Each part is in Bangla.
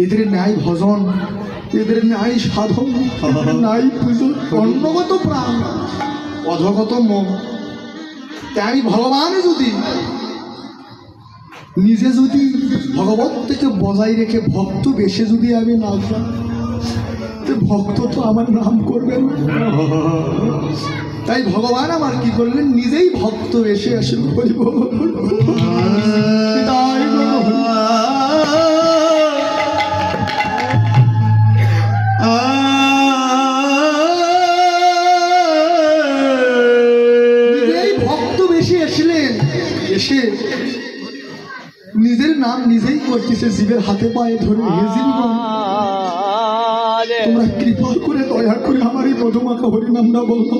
এদের ন্যায় ভজন, এদের ন্যায় সাধন, ন্যায় পুজো, অন্নগত প্রাণ, অধগত মন। তাই ভগবান যদি নিজে যদি ভগবত থেকে বজায় রেখে ভক্ত বেশে যদি আমি না যাই, তো ভক্ত তো আমার নাম করবেন। তাই ভগবান আমার কি করলেন, নিজেই ভক্ত এসে এসে বলিব নিজেই ভক্ত বেশি এসলেন, এসে নিজের নাম নিজেই করতেছে জীবের হাতে পায়ে ধরে। তোমরা কৃপা করে দয়া করে আমার এই মধুমাখা হরিনামটা বলো।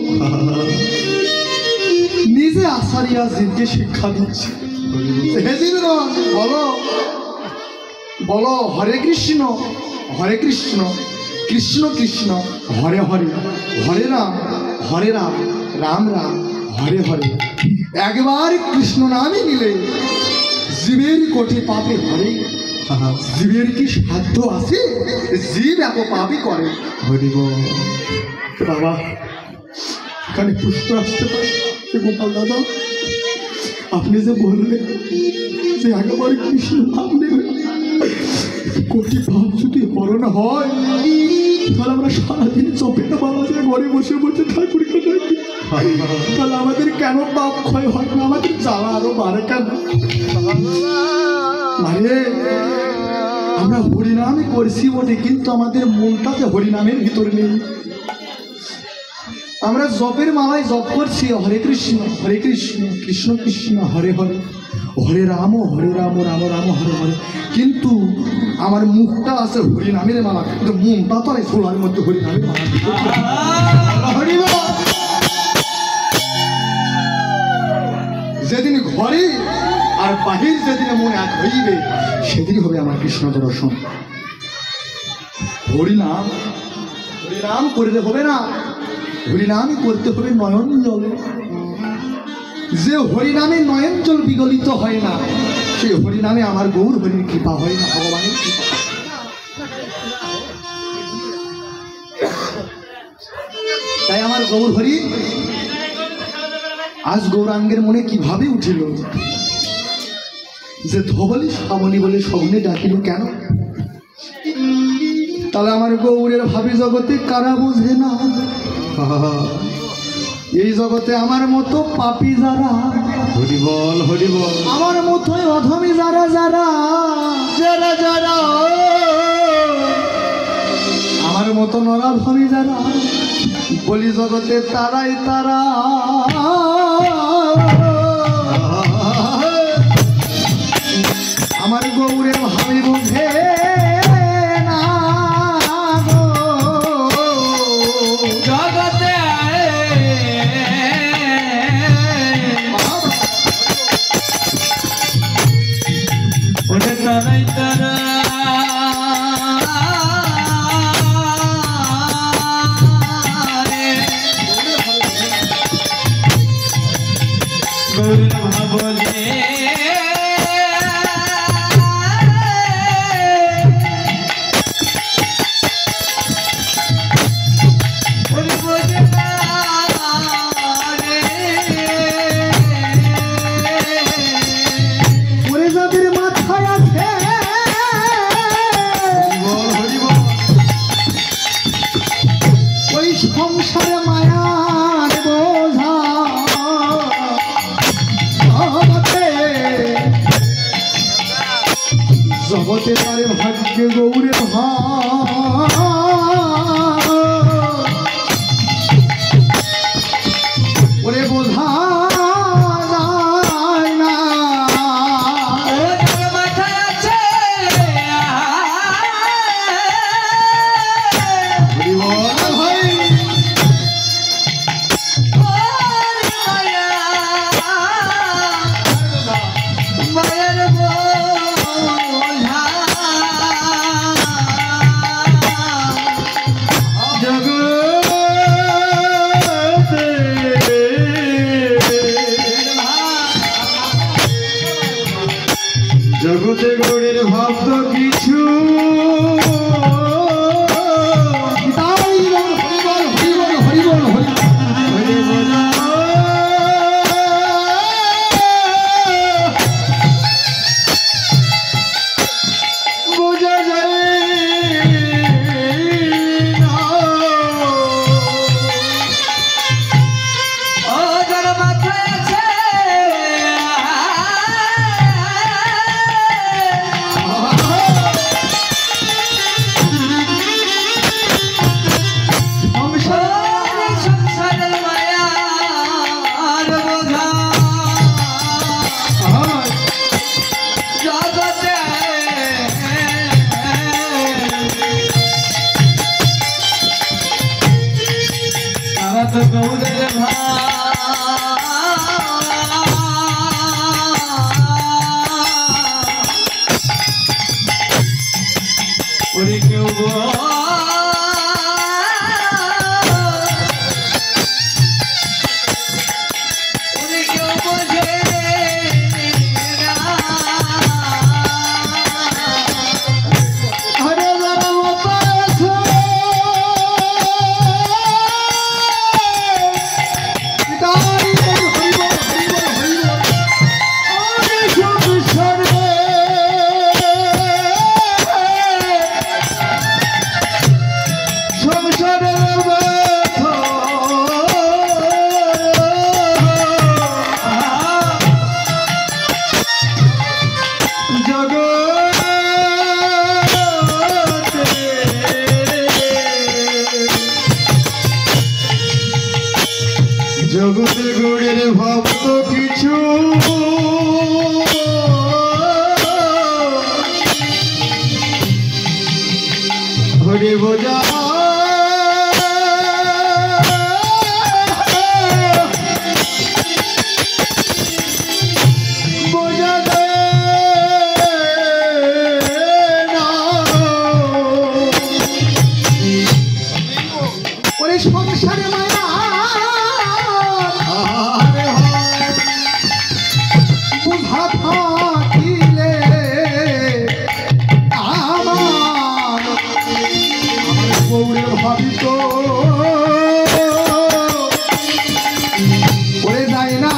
নিজে আচারিয়া জীবকে শিক্ষা দিচ্ছে। হে জীবন বলো, বলো হরে কৃষ্ণ হরে কৃষ্ণ কৃষ্ণ কৃষ্ণ হরে হরে, হরে রাম রাম রাম হরে হরে। একবার কৃষ্ণ নামই নিলে জীবের কোটি পাপে হরে। জীবের কি সাধ্য আছে জীব এত পাপই করে? হরিব বাবা, এখানে পুষ্প আসতে পারে। গোপাল দাদা, আপনি যে বললেন যে একবার কৃষ্ণ নাম নেবে কোটি পাপ যদি হরণ হয়, তাহলে আমরা সারাদিন চপেটা বাবাদের ঘরে বসে বসে ঠাকুরকে ডাকি, তাহলে আমাদের কেন পাপ ক্ষয় হয় না? আমাদের জ্বালা আরো বাড়ে কেন? আরে আমরা হরিনামে করছি বটে, কিন্তু আমাদের মনটাতে হরিনামের ভিতরে নেই। আমরা জপের মালায় জপ করছি হরে কৃষ্ণ কৃষ্ণ কৃষ্ণ হরে হরে, হরে রাম রাম রাম হরে হরে, কিন্তু আমার মুখটা আছে হরিনামের মালা, কিন্তু মনটা তো এই ছোলার মধ্যে হরিনামের মালা। যেদিন ঘরে আর বাহির যেদিনে মন এক হইবে, সেদিন হবে আমার কৃষ্ণ দর্শন। হরিনাম হরিনাম করলে হবে না, হরিনামই করতে হবে নয়ন জলে। যে হরিনামে নয়ন জল বিগলিত হয় না, সেই হরিনামে আমার গৌর হরির কৃপা হয় না, ভগবানের কৃপা। তাই আমার গৌর হরি আজ গৌরাঙ্গের মনে কিভাবে উঠিল যে ধবলি শ্রাবণী বলে স্বপ্নে ডাকিল কেন? তাহলে আমার গৌরের ভাবি জগতে কারা বুঝে না? এই জগতে আমার মতো পাপী যারা, হরি বল হরি বল, আমার মতোই অধমী যারা যারা যারা যারা, আমার মতো নরাধমী যারা, বলি জগতে তারাই তারা। আমার গৌরের ভাবি বুঝে না জগতে ওরে তারাই তারা। গৌরের ভাবলে সংসারে মায়ার বোঝা জগতে তারে ভাগ্যে গৌরে ভা ওরে বোঝা জগত গৌরের ভাই ওরে কেউ জগতে গৌরের ভাব তো কিছু হরি বোঝা বোঝা দে না ওরে সংসারে মায়া ভাবিত ওরে যায় না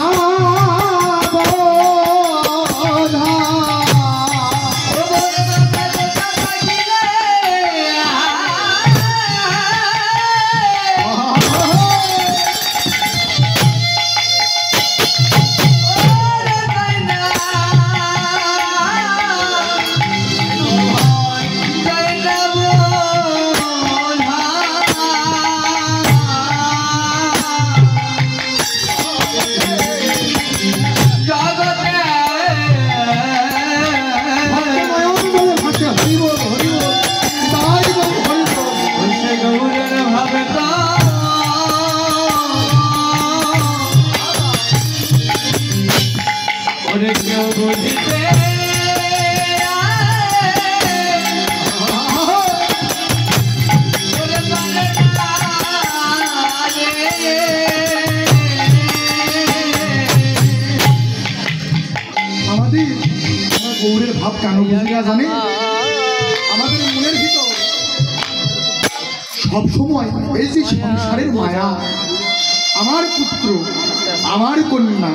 গৌরের ভাব কেন বুঝিয়া জানে আমাদের মনের ভিতর সব সময় এই যে সংসারের মায়া আমার পুত্র আমার কন্যা